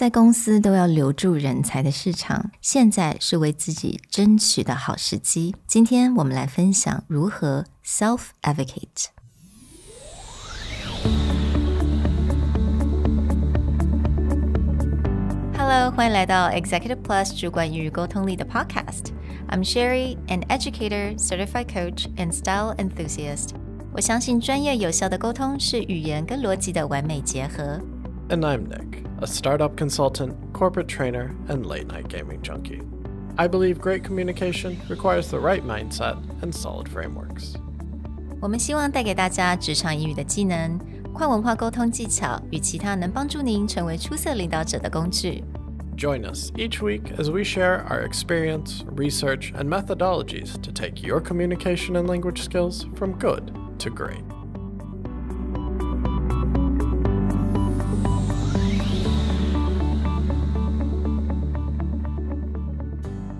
在公司都要留住人才的市场，现在是为自己争取的好时机。今天我们来分享如何 self-advocate。Hello， 欢迎来到 Executive Plus 主管与沟通力的 Podcast。I'm Sherry, an educator, certified coach, and style enthusiast。我相信专业有效的沟通是语言跟逻辑的完美结合。And I'm Nick, a startup consultant, corporate trainer, and late-night gaming junkie. I believe great communication requires the right mindset and solid frameworks. 我们希望带给大家职场英语的技能、跨文化沟通技巧与其他能帮助您成为出色领导者的工具。Join us each week as we share our experience, research, and methodologies to take your communication and language skills from good to great.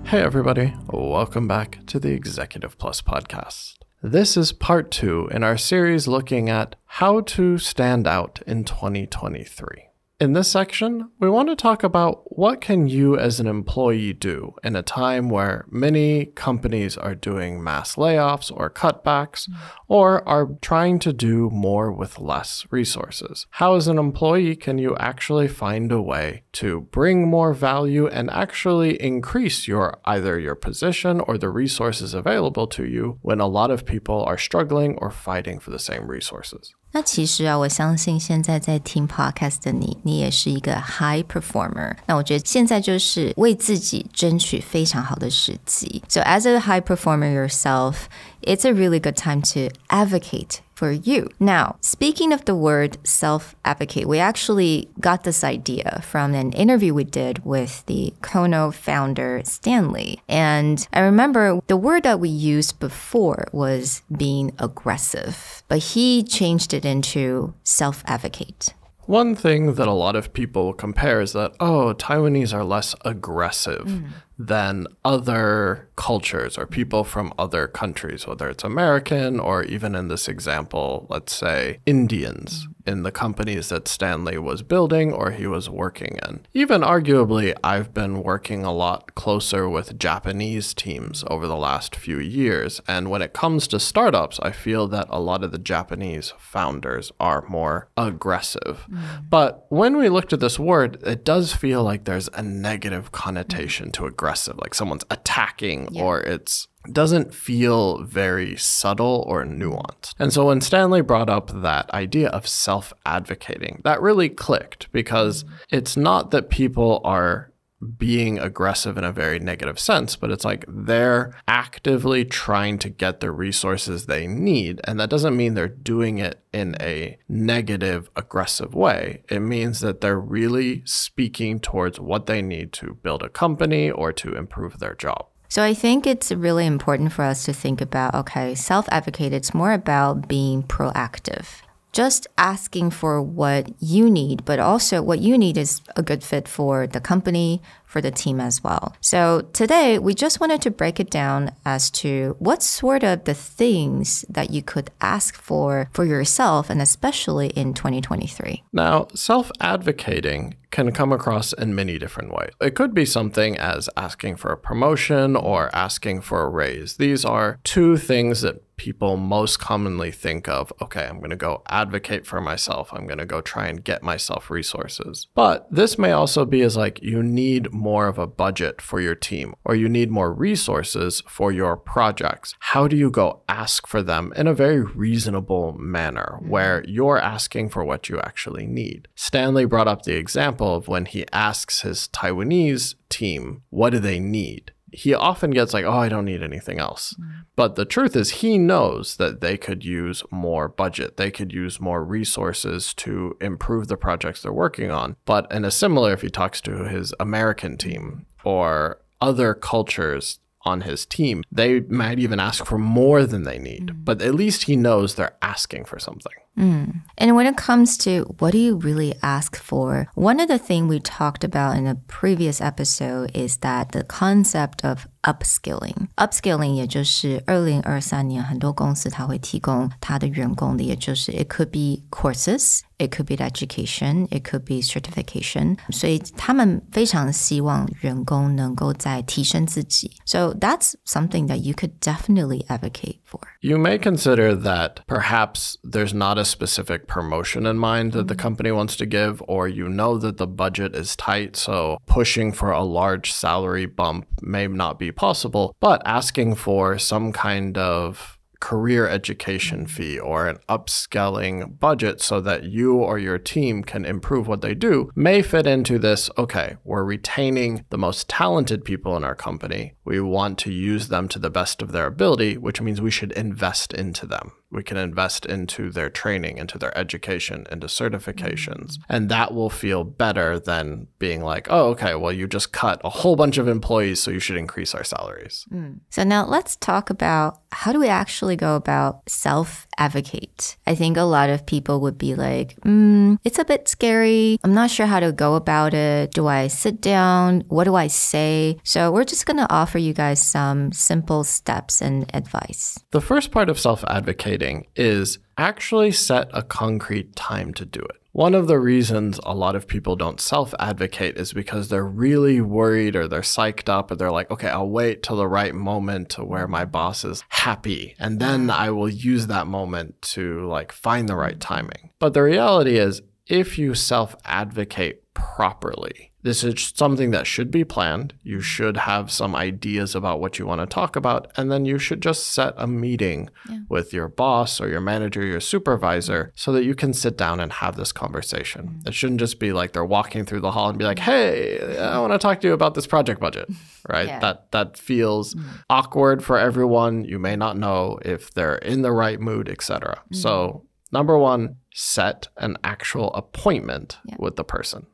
Hey everybody, welcome back to the Executive Plus podcast. This is part 2 in our series looking at how to stand out in 2023. In this section, we want to talk about what can you as an employee do in a time where many companies are doing mass layoffs or cutbacks or are trying to do more with less resources. How as an employee can you actually find a way to bring more value and actually increase either your position or the resources available to you when a lot of people are struggling or fighting for the same resources? 那其实我相信现在在听 podcast 的你也是一个 high performer。那我觉得现在就是为自己争取非常好的时机。So as a high performer yourself, it's a really good time to advocate for you. Now, speaking of the word self-advocate, we actually got this idea from an interview we did with the Kono founder, Stanley. And I remember the word that we used before was being aggressive, but he changed it into self-advocate. One thing that a lot of people compare is that, Taiwanese are less aggressive than other cultures or people from other countries, whether it's American or even in this example, let's say Indians in the companies that Stanley was building or he was working in. Even arguably, I've been working a lot closer with Japanese teams over the last few years. And when it comes to startups, I feel that a lot of the Japanese founders are more aggressive. But when we looked at this word, it does feel like there's a negative connotation to aggressive, like someone's attacking or it doesn't feel very subtle or nuanced. And so when Stanley brought up that idea of self-advocating, that really clicked because it's not that people are being aggressive in a very negative sense, but it's like they're actively trying to get the resources they need. And that doesn't mean they're doing it in a negative, aggressive way. It means that they're really speaking towards what they need to build a company or to improve their job. So I think it's really important for us to think about, self-advocate, it's more about being proactive. Just asking for what you need, but also what you need is a good fit for the company, for the team as well. So today, we just wanted to break it down as to what sort of the things that you could ask for yourself, and especially in 2023. Now, self-advocating can come across in many different ways. It could be something as asking for a promotion or asking for a raise. These are two things that people most commonly think of. Okay, I'm going to go advocate for myself. I'm going to go try and get myself resources. But this may also be as like you need more of a budget for your team or you need more resources for your projects. How do you go ask for them in a very reasonable manner where you're asking for what you actually need? Stanley brought up the example of when he asks his Taiwanese team, what do they need? He often gets like, I don't need anything else. But the truth is he knows that they could use more budget. They could use more resources to improve the projects they're working on. But in a similar, if he talks to his American team or other cultures on his team, they might even ask for more than they need. But at least he knows they're asking for something. And when it comes to what do you really ask for, one of the things we talked about in a previous episode is that the concept of upskilling. Upskilling 也就是2023年很多公司它会提供它的员工的，也就是 it could be courses, it could be education, it could be certification. 所以他们非常希望员工能够在提升自己。So that's something that you could definitely advocate for. You may consider that perhaps there's not a specific promotion in mind that the company wants to give, or you know that the budget is tight, so pushing for a large salary bump may not be possible, but asking for some kind of career education fee or an upscaling budget so that you or your team can improve what they do may fit into this, okay, we're retaining the most talented people in our company. We want to use them to the best of their ability, which means we should invest into them. We can invest into their training, into their education, into certifications. And that will feel better than being like, oh, okay, well, you just cut a whole bunch of employees, so you should increase our salaries. So now let's talk about how do we actually go about self-advocate? I think a lot of people would be like, it's a bit scary. I'm not sure how to go about it. Do I sit down? What do I say? So we're just going to offer you guys some simple steps and advice. The first part of self-advocating is actually set a concrete time to do it. One of the reasons a lot of people don't self-advocate is because they're really worried or they're psyched up or they're like, okay, I'll wait till the right moment to where my boss is happy and then I will use that moment to like find the right timing. But the reality is if you self-advocate properly, this is something that should be planned. You should have some ideas about what you want to talk about, and then you should just set a meeting with your boss or your manager, your supervisor, so that you can sit down and have this conversation. It shouldn't just be like they're walking through the hall and be like, hey, I want to talk to you about this project budget, right? That feels awkward for everyone. You may not know if they're in the right mood, etc. So number one, set an actual appointment with the person.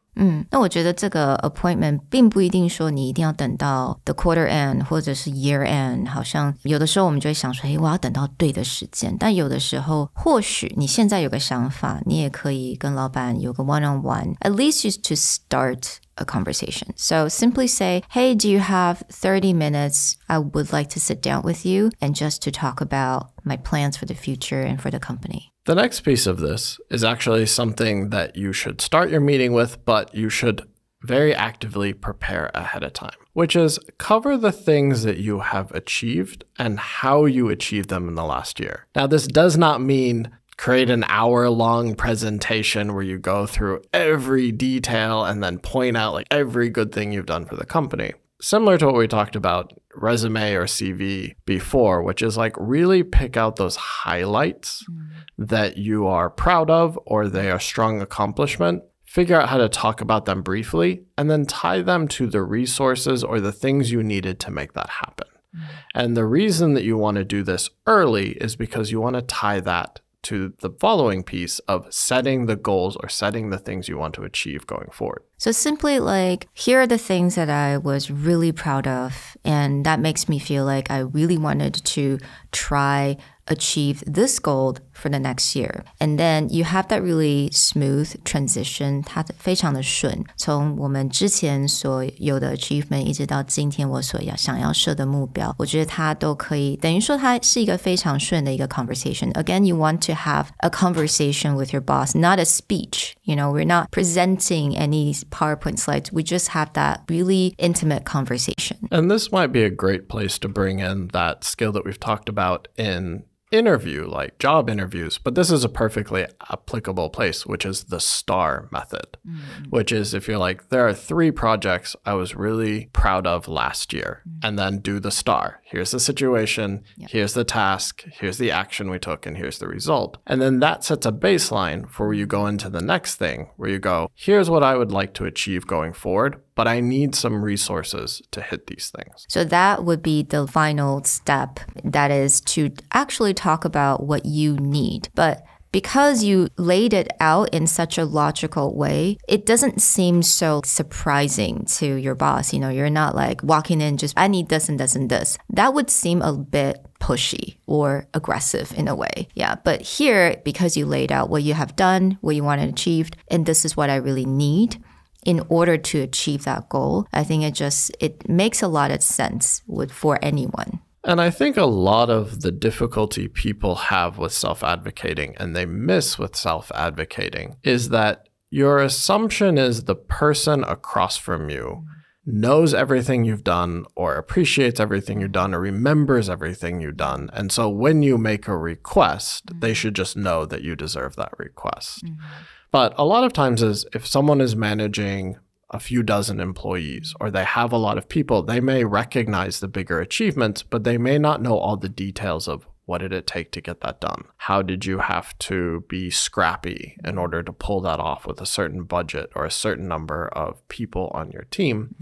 那我觉得这个 appointment 并不一定说你一定要等到 the quarter end 或者是 year end， 好像有的时候我们就会想说，我要等到对的时间，但有的时候或许你现在有个想法，你也可以跟老板有个 one-on-one, at least just to start a conversation. So simply say, hey, do you have 30 minutes? I would like to sit down with you and just to talk about my plans for the future and for the company. The next piece of this is actually something that you should start your meeting with, but you should very actively prepare ahead of time, which is cover the things that you have achieved and how you achieved them in the last year. Now, this does not mean create an hour-long presentation where you go through every detail and then point out like every good thing you've done for the company. Similar to what we talked about resume or CV before, which is like really pick out those highlights that you are proud of or they are strong accomplishment, figure out how to talk about them briefly, and then tie them to the resources or the things you needed to make that happen. And the reason that you want to do this early is because you want to tie that to the following piece of setting the goals or setting the things you want to achieve going forward. So simply like, here are the things that I was really proud of, and that makes me feel like I really wanted to try achieve this goal for the next year. And then you have that really smooth transition. 它非常的顺，从我们之前所有的 achievement 一直到今天我所想要设的目标，我觉得它都可以，等于说它是一个非常顺的一个 conversation. Again, you want to have a conversation with your boss, not a speech. You know, we're not presenting any PowerPoint slides. We just have that really intimate conversation. And this might be a great place to bring in that skill that we've talked about in interview, like job interviews, but this is a perfectly applicable place, which is the STAR method, which is if you're like, there are 3 projects I was really proud of last year, and then do the STAR. Here's the situation, here's the task, here's the action we took, and here's the result. And then that sets a baseline for where you go into the next thing, where you go, here's what I would like to achieve going forward, but I need some resources to hit these things. So that would be the final step. That is to actually talk about what you need. But because you laid it out in such a logical way, it doesn't seem so surprising to your boss. You know, you're not like walking in just, I need this and this and this. That would seem a bit pushy or aggressive in a way. Yeah. But here, because you laid out what you have done, what you want to achieve, and this is what I really need in order to achieve that goal, I think it makes a lot of sense for anyone. And I think a lot of the difficulty people have with self-advocating and they miss with self-advocating is that your assumption is the person across from you knows everything you've done or appreciates everything you've done or remembers everything you've done. And so when you make a request, they should just know that you deserve that request. But a lot of times if someone is managing a few dozen employees or they have a lot of people, they may recognize the bigger achievements, but they may not know all the details of what did it take to get that done? How did you have to be scrappy in order to pull that off with a certain budget or a certain number of people on your team?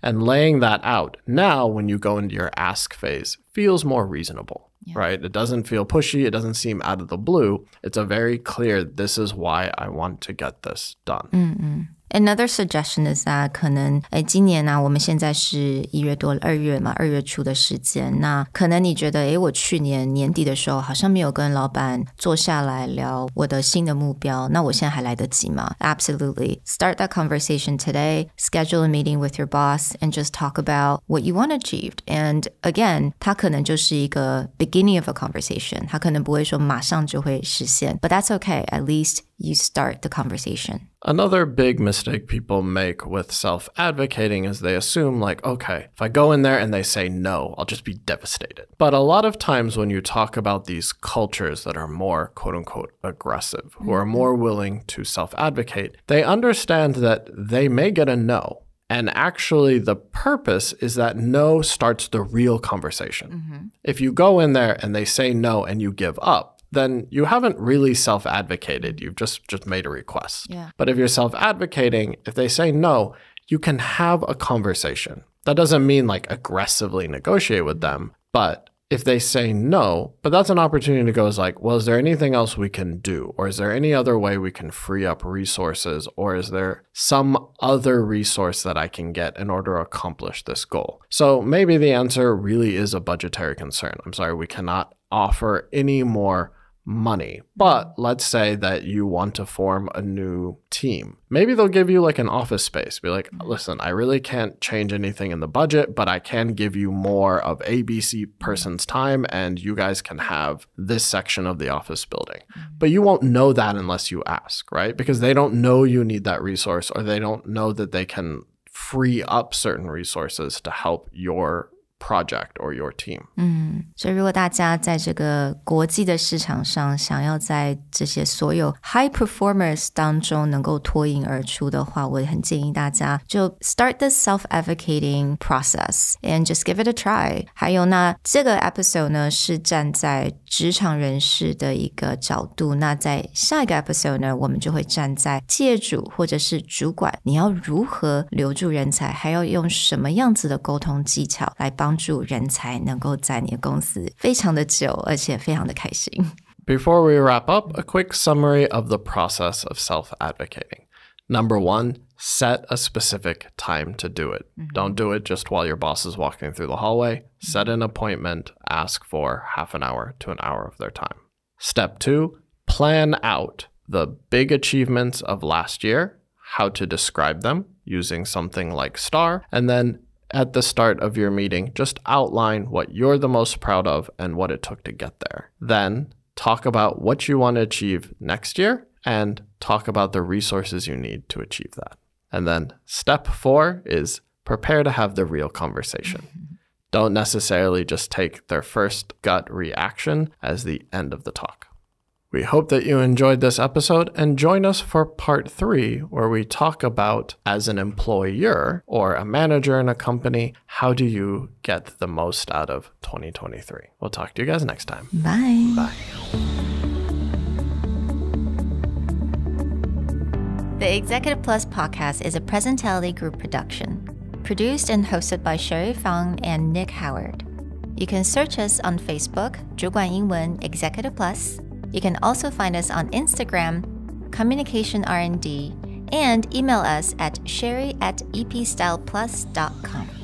And laying that out now when you go into your ask phase feels more reasonable, right? It doesn't feel pushy. It doesn't seem out of the blue. It's a very clear, this is why I want to get this done. Another suggestion is that 可能今年呢我们现在是1月多2月嘛2月初的时间，那可能你觉得我去年年底的时候好像没有跟老板坐下来聊我的新的目标，那我现在还来得及吗？ Absolutely. Start that conversation today. Schedule a meeting with your boss and just talk about what you want achieved. And again, 它可能就是一个 beginning of a conversation. 它可能不会说马上就会实现， but that's okay. At least you start the conversation. Another big mistake people make with self-advocating is they assume like, okay, if I go in there and they say no, I'll just be devastated. But a lot of times when you talk about these cultures that are more quote unquote aggressive, who are more willing to self-advocate, they understand that they may get a no. And actually the purpose is that no starts the real conversation. If you go in there and they say no and you give up, then you haven't really self-advocated. You've just made a request. But if you're self-advocating, if they say no, you can have a conversation. That doesn't mean like aggressively negotiate with them, but if they say no, but that's an opportunity to go is like, well, is there anything else we can do? Or is there any other way we can free up resources? Or is there some other resource that I can get in order to accomplish this goal? So maybe the answer really is a budgetary concern. I'm sorry, we cannot offer any more money. But let's say that you want to form a new team. Maybe they'll give you like an office space. Be like, listen, I really can't change anything in the budget, but I can give you more of ABC person's time and you guys can have this section of the office building. But you won't know that unless you ask, right? Because they don't know you need that resource or they don't know that they can free up certain resources to help your project or your team. 所以如果大家在这个国际的市场上想要在这些所有 high performers 当中能够脱颖而出的话，我很建议大家就 start the self-advocating process and just give it a try. 还有呢，这个 episode 呢是站在职场人士的一个角度，那在下一个 episode 呢，我们就会站在企业主或者是主管，你要如何留住人才，还要用什么样子的沟通技巧来帮助人才能够在你的公司非常的久，而且非常的开心。Before we wrap up, a quick summary of the process of self-advocating. Number 1, set a specific time to do it. Don't do it just while your boss is walking through the hallway. Set an appointment, ask for half an hour to an hour of their time. Step 2, plan out the big achievements of last year, how to describe them using something like STAR, and then at the start of your meeting, just outline what you're the most proud of and what it took to get there. Then talk about what you want to achieve next year and talk about the resources you need to achieve that. And then step 4 is prepare to have the real conversation. Don't necessarily just take their first gut reaction as the end of the talk. We hope that you enjoyed this episode and join us for part 3, where we talk about, as an employer or a manager in a company, how do you get the most out of 2023? We'll talk to you guys next time. Bye. Bye. The Executive Plus podcast is a Presentality Group production, produced and hosted by Sherry Fang and Nick Howard. You can search us on Facebook, 主管英文 Executive Plus, You can also find us on Instagram, Communication R&D, and email us at sherry@epstyleplus.com.